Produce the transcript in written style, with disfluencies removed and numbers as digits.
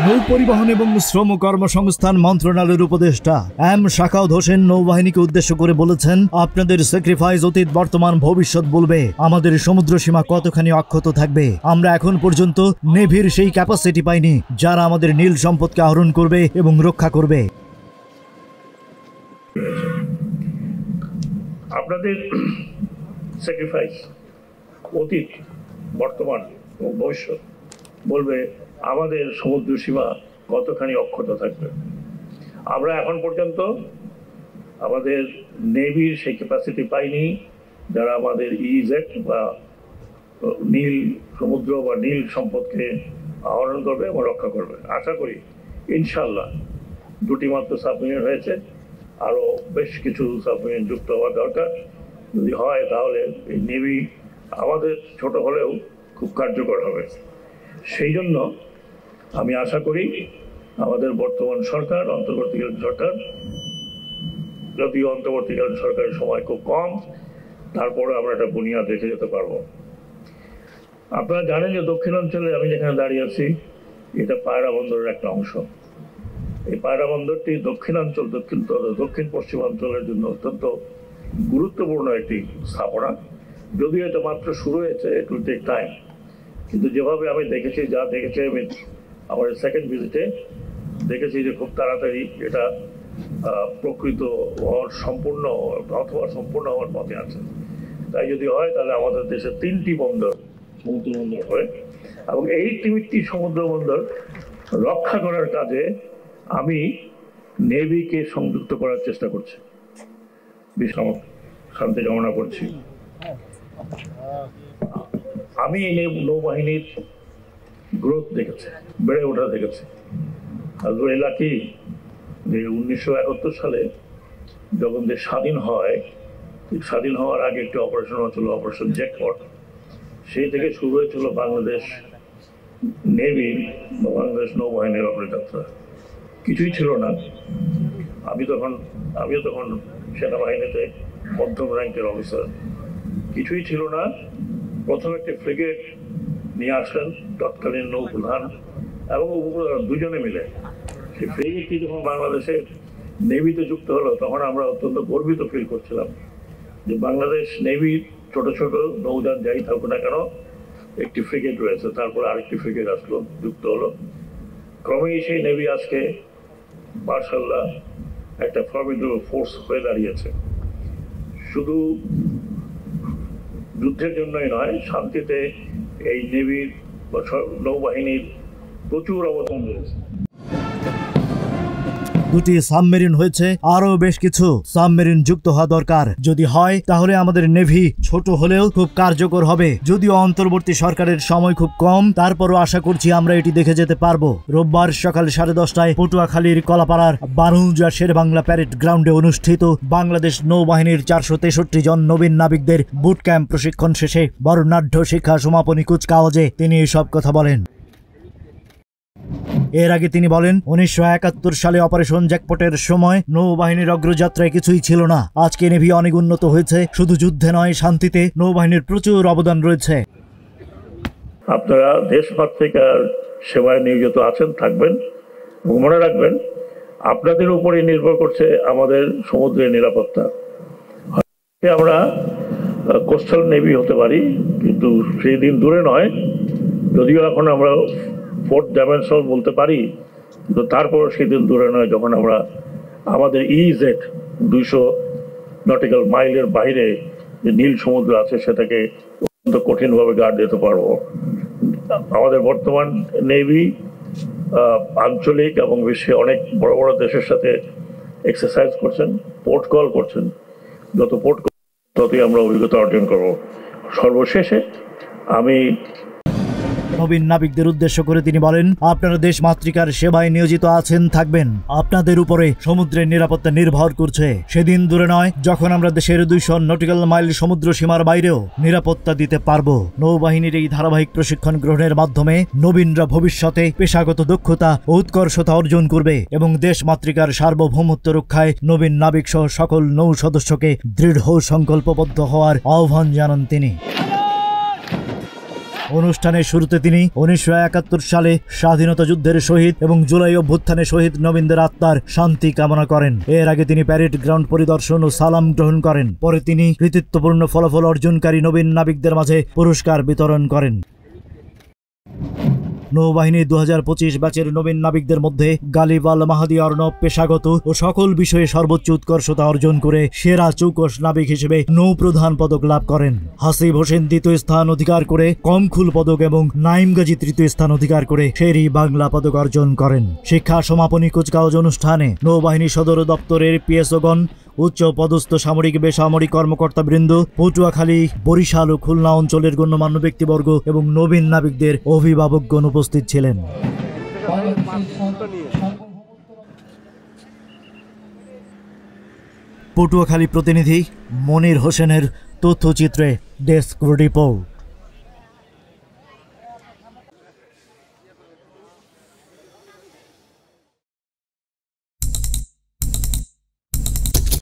নৌ পরিবহন এবং শ্রম কর্মসংস্থান মন্ত্রণালয়ের উপদেষ্টা এম শাখাওয়াত হোসেন নৌবাহিনীকে উদ্দেশ্য করে বলেছেন, আপনাদের স্যাক্রিফাইস অতীত বর্তমান ভবিষ্যৎ বলবে আমাদের সমুদ্র সীমা কতখানি অক্ষত থাকবে। আমরা এখন পর্যন্ত নেভির সেই ক্যাপাসিটি পাইনি যারা আমাদের নীল সম্পদকে আহরণ করবে এবং রক্ষা করবে। আপনাদের স্যাক্রিফাইস অতীত বর্তমান এবং ভবিষ্যৎ বলবে আমাদের সমুদ্র সীমা কতখানি অক্ষত থাকবে। আমরা এখন পর্যন্ত আমাদের নেভির সেই ক্যাপাসিটি পাইনি যারা আমাদের ইজেট বা নীল সমুদ্র বা নীল সম্পদকে আহরণ করবে এবং রক্ষা করবে। আশা করি ইনশাল্লাহ দুটি মাত্র সাবমেরিন হয়েছে, আরও বেশ কিছু সাবমেরিন যুক্ত হওয়া দরকার। যদি হয় তাহলে এই নেভি আমাদের ছোট হলেও খুব কার্যকর হবে। সেই জন্য আমি আশা করি আমাদের বর্তমান সরকার, অন্তর্বর্তীকালীন সরকার, যদিও অন্তর্বর্তীকালীন সরকারের সময় খুব কম, তারপরে আমরা একটা বুনিয়াদ রেখে যেতে পারবো। আপনারা জানেন যে দক্ষিণাঞ্চলে আমি যেখানে দাঁড়িয়ে আছি এটা পায়রা বন্দরের একটা অংশ। এই পায়রা বন্দরটি দক্ষিণাঞ্চল দক্ষিণ পশ্চিমাঞ্চলের জন্য অত্যন্ত গুরুত্বপূর্ণ একটি স্থাপনা। যদিও এটা মাত্র শুরু হয়েছে, ইট উইল টেক টাইম, কিন্তু যেভাবে আমি দেখেছি আমি আমার সেকেন্ড ভিজিটে দেখেছি যে খুব তাড়াতাড়ি এটা প্রকৃত হওয়ার সম্পূর্ণ হওয়ার পথে আছে। তাই যদি হয় তাহলে আমাদের দেশে 3টি বন্দর সমুদ্র বন্দর হয়, এবং এই 3টি সমুদ্র বন্দর রক্ষা করার কাজে আমি নেভিকে সংযুক্ত করার চেষ্টা করছি। শান্তি কামনা করছি। আমি এই নৌবাহিনীর গ্রোথ দেখেছি, বেড়ে ওঠা দেখেছি। আলহামদুলিল্লাহ কি যে 1971 সালে যখন দেশ স্বাধীন হয়, স্বাধীন হওয়ার আগে একটি অপারেশন হচ্ছিল, অপারেশন জ্যাকপট। সেই থেকে শুরু হয়েছিল বাংলাদেশ নেভির বা বাংলাদেশ নৌবাহিনীর অগ্রযাত্রা। কিছুই ছিল না। আমিও তখন সেনাবাহিনীতে মধ্যম র্যাঙ্কের অফিসার। কিছুই ছিল না। প্রথম একটি ফ্রিগেট নিয়ে আসলেন তৎকালীন নৌপ্রধান এবং উপপ্রধান দুজনে মিলে। সেই ফ্রিগেটটি যখন বাংলাদেশের নেভিতে যুক্ত হলো তখন আমরা অত্যন্ত গর্বিত ফিল করছিলাম যে বাংলাদেশ নেভির ছোট ছোট নৌযান যাই থাকুক না কেন একটি ফ্রিগেট রয়েছে। তারপর আরেকটি ফ্রিগেট আসলো, যুক্ত হলো। ক্রমেই সেই নেভি আজকে মার্শাল্লাহ একটা ফর্মিডেবল ফোর্স হয়ে দাঁড়িয়েছে। শুধু যুদ্ধের জন্যই নয়, শান্তিতে এই নেভির বা নৌবাহিনীর প্রচুর অবদান রয়েছে। দুটি সাবমেরিন হয়েছে, আরো বেশ কিছু সাবমেরিন যুক্ত হওয়া দরকার। যদি হয় তাহলে আমাদের নেভি ছোট হলেও খুব কার্যকর হবে। যদিও অন্তর্বর্তী সরকারের সময় খুব কম, তারপরও আশা করছি আমরা এটি দেখে যেতে পারবো। রোববার সকাল 10:30টায় পটুয়াখালীর কলাপাড়ার বানুজা শেরেবাংলা প্যারেড গ্রাউন্ডে অনুষ্ঠিত বাংলাদেশ নৌবাহিনীর 463 জন নবীন নাবিকদের বুট ক্যাম্প প্রশিক্ষণ শেষে বর্ণাঢ্য শিক্ষা সমাপনী কুচকাওয়াজে তিনি এসব কথা বলেন। এর আগে তিনি বলেন, 1971 সালে অপারেশন জ্যাকপটের সময় নৌবাহিনীর অগ্রযাত্রায় কিছুই ছিল না। আজকে নেভি অনেক উন্নত হয়েছে। শুধু যুদ্ধে নয়, শান্তিতে নৌবাহিনীর প্রচুর অবদান রয়েছে। আপনারা দেশমাতৃকার সেবায় নিয়োজিত আছেন, থাকবেন এবং মনে রাখবেন আপনাদের উপরে নির্ভর করছে আমাদের সমুদ্রের নিরাপত্তা। আমরা কোস্টাল নেভি হতে পারি, কিন্তু সেই দিন দূরে নয়। যদিও এখন আমরা 4th ডাইমেনশন বলতে পারি, কিন্তু তারপর সেদিন দূরে নয় যখন আমরা আমাদের ইজেট 200 নটিক্যাল মাইলের বাইরে যে নীল সমুদ্র আছে সেটাকে অত্যন্ত কঠিনভাবে গার্ড দিতে পারবো। আমাদের বর্তমান নেভি আঞ্চলিক এবং বিশ্বে অনেক বড় বড় দেশের সাথে এক্সারসাইজ করছেন, পোর্ট কল করছেন। যত পোর্ট কল ততই আমরা অভিজ্ঞতা অর্জন করব। সর্বশেষে আমি নবীন নাবিকদের উদ্দেশ্য করে তিনি বলেন, আপনারা দেশ মাতৃকার সেবায় নিয়োজিত আছেন, থাকবেন। আপনাদের উপরে সমুদ্রের নিরাপত্তা নির্ভর করছে। সেদিন দূরে নয় যখন আমরা দেশের 200 নটিক্যাল মাইল সমুদ্র সীমার বাইরেও নিরাপত্তা দিতে পারবো। নৌবাহিনীর এই ধারাবাহিক প্রশিক্ষণ গ্রহণের মাধ্যমে নবীনরা ভবিষ্যতে পেশাগত দক্ষতা ও উৎকর্ষতা অর্জন করবে এবং দেশ মাতৃকার সার্বভৌমত্ব রক্ষায় নবীন নাবিক সহ সকল নৌ সদস্যকে দৃঢ় সংকল্পবদ্ধ হওয়ার আহ্বান জানান তিনি। অনুষ্ঠানের শুরুতে তিনি 1971 সালে স্বাধীনতা যুদ্ধের শহীদ এবং জুলাই অভ্যুত্থানে শহীদ নবীনদের আত্মার শান্তি কামনা করেন। এর আগে তিনি প্যারেড গ্রাউন্ড পরিদর্শন ও সালাম গ্রহণ করেন। পরে তিনি কৃতিত্বপূর্ণ ফলাফল অর্জনকারী নবীন নাবিকদের মাঝে পুরস্কার বিতরণ করেন। নৌবাহিনী 2025 ব্যাচের নবীন নাবিকদের মধ্যে গালিব আল মাহাদি অর্ণব পেশাগত ও সকল বিষয়ে সর্বোচ্চ উৎকর্ষতা অর্জন করে সেরা চৌকস নাবিক হিসেবে নৌপ্রধান পদক লাভ করেন। হাসিব হোসেন দ্বিতীয় স্থান অধিকার করে কমখুল পদক এবং নাইম গাজী তৃতীয় স্থান অধিকার করে শেরি বাংলা পদক অর্জন করেন। শিক্ষা সমাপনী কুচকাওয়াজ অনুষ্ঠানে নৌবাহিনী সদর দপ্তরের পিএসওগণ, উচ্চ পদস্থ সামরিক বেসামরিক কর্মকর্তাবৃন্দ, পটুয়াখালী, বরিশাল ও খুলনা অঞ্চলের গণ্যমান্য ব্যক্তিবর্গ এবং নবীন নাবিকদের অভিভাবকগণ উপস্থিত ছিলেন। পটুয়াখালী প্রতিনিধি মনির হোসেনের তথ্যচিত্রে ডেস্ক রিপোর্ট।